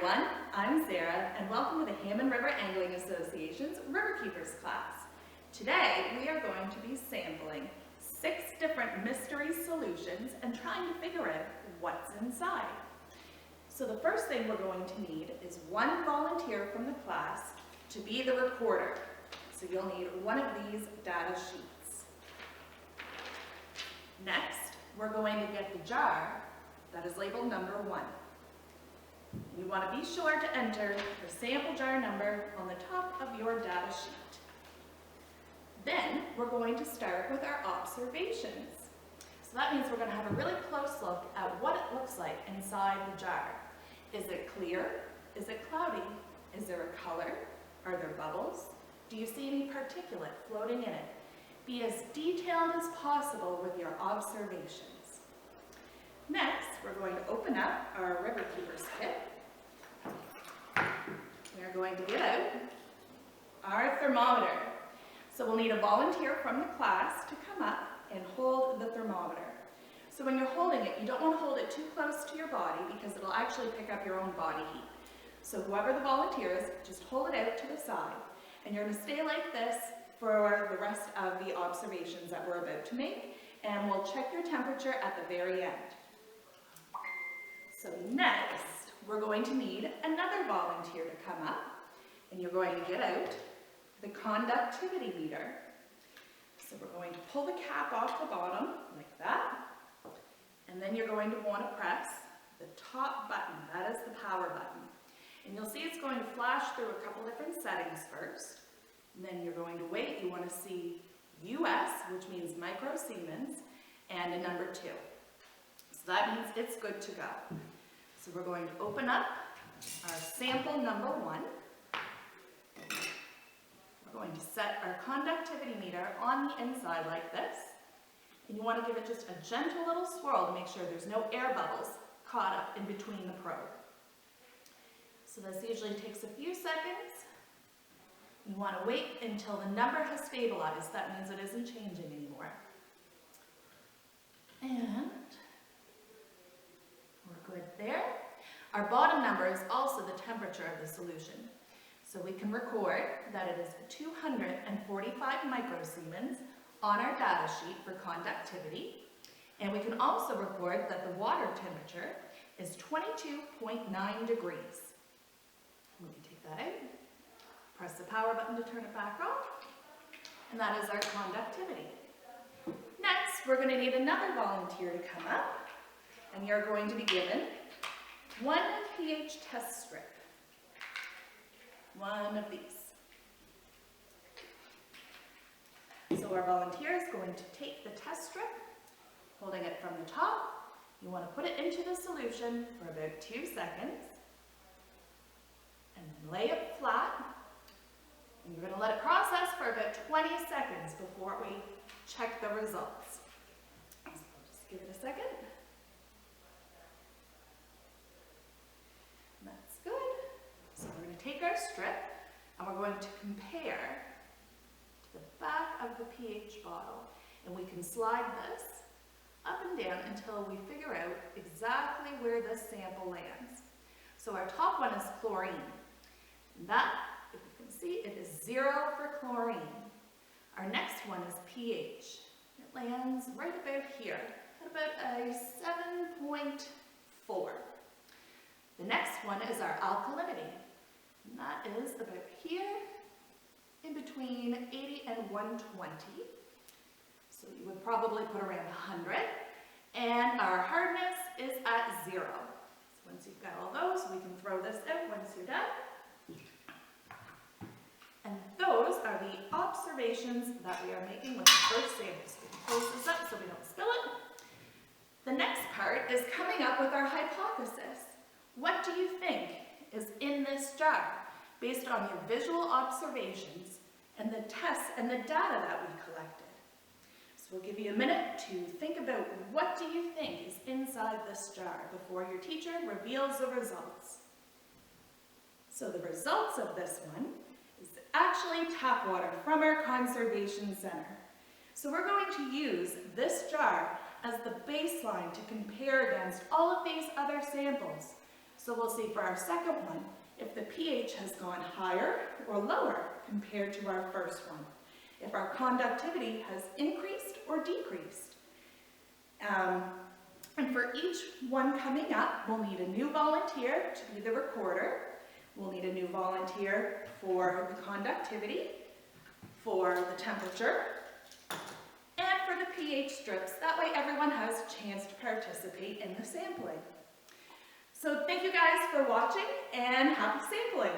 everyone, I'm Sarah and welcome to the Hammond River Angling Association's Riverkeepers Class. Today we are going to be sampling 6 different mystery solutions and trying to figure out what's inside. So the first thing we're going to need is one volunteer from the class to be the recorder. So you'll need one of these data sheets. Next, we're going to get the jar that is labeled number 1. You want to be sure to enter the sample jar number on the top of your data sheet. Then we're going to start with our observations. So that means we're going to have a really close look at what it looks like inside the jar. Is it clear? Is it cloudy? Is there a color? Are there bubbles? Do you see any particulate floating in it? Be as detailed as possible with your observations. Next, we're going to open up our Riverkeepers kit. We are going to get out our thermometer. So we'll need a volunteer from the class to come up and hold the thermometer. So when you're holding it, you don't want to hold it too close to your body because it'll actually pick up your own body heat. So whoever the volunteer is, just hold it out to the side. And you're going to stay like this for the rest of the observations that we're about to make. And we'll check your temperature at the very end. So next, we're going to need another volunteer to come up, and you're going to get out the conductivity meter. So we're going to pull the cap off the bottom, like that, and then you're going to want to press the top button. That is the power button. And you'll see it's going to flash through a couple different settings first, and then you're going to wait. You want to see US, which means microsiemens, and a number 2. So that means it's good to go. So we're going to open up our sample number 1. We're going to set our conductivity meter on the inside like this. And you want to give it just a gentle little swirl to make sure there's no air bubbles caught up in between the probe. So this usually takes a few seconds. You want to wait until the number has stabilized. That means it isn't changing anymore. And we're good there. Our bottom number is also the temperature of the solution. So we can record that it is 245 microsiemens on our data sheet for conductivity. And we can also record that the water temperature is 22.9 degrees. We can take that out, press the power button to turn it back on, and that is our conductivity. Next, we're going to need another volunteer to come up, and you're going to be given one pH test strip. One of these. So our volunteer is going to take the test strip, holding it from the top. You want to put it into the solution for about 2 seconds, and then lay it flat. And you're going to let it process for about 20 seconds before we check the results. So I'll just give it a second. That's good. So we're going to take our strip and we're going to compare to the back of the pH bottle. And we can slide this up and down until we figure out exactly where this sample lands. So our top one is chlorine. And that, if you can see, it is 0 for chlorine. Our next one is pH. It lands right about here, at about a 7.4. The next one is our alkalinity. And that is about here, in between 80 and 120. So you would probably put around 100. And our hardness is at 0. So once you've got all those, we can throw this out once you're done. And those are the observations that we are making with the first sample. So we can close this up so we don't spill it. The next part is coming up with our hypothesis. What do you think is in this jar based on your visual observations and the tests and the data that we collected? So we'll give you a minute to think about what do you think is inside this jar before your teacher reveals the results. So the results of this one is actually tap water from our conservation center. So we're going to use this jar as the baseline to compare against all of these other samples So we'll see for our second one if the pH has gone higher or lower compared to our first one, if our conductivity has increased or decreased. And for each one coming up, we'll need a new volunteer to be the recorder. We'll need a new volunteer for the conductivity, for the temperature, and for the pH strips. That way everyone has a chance to participate in the sampling. So thank you guys for watching and happy sampling.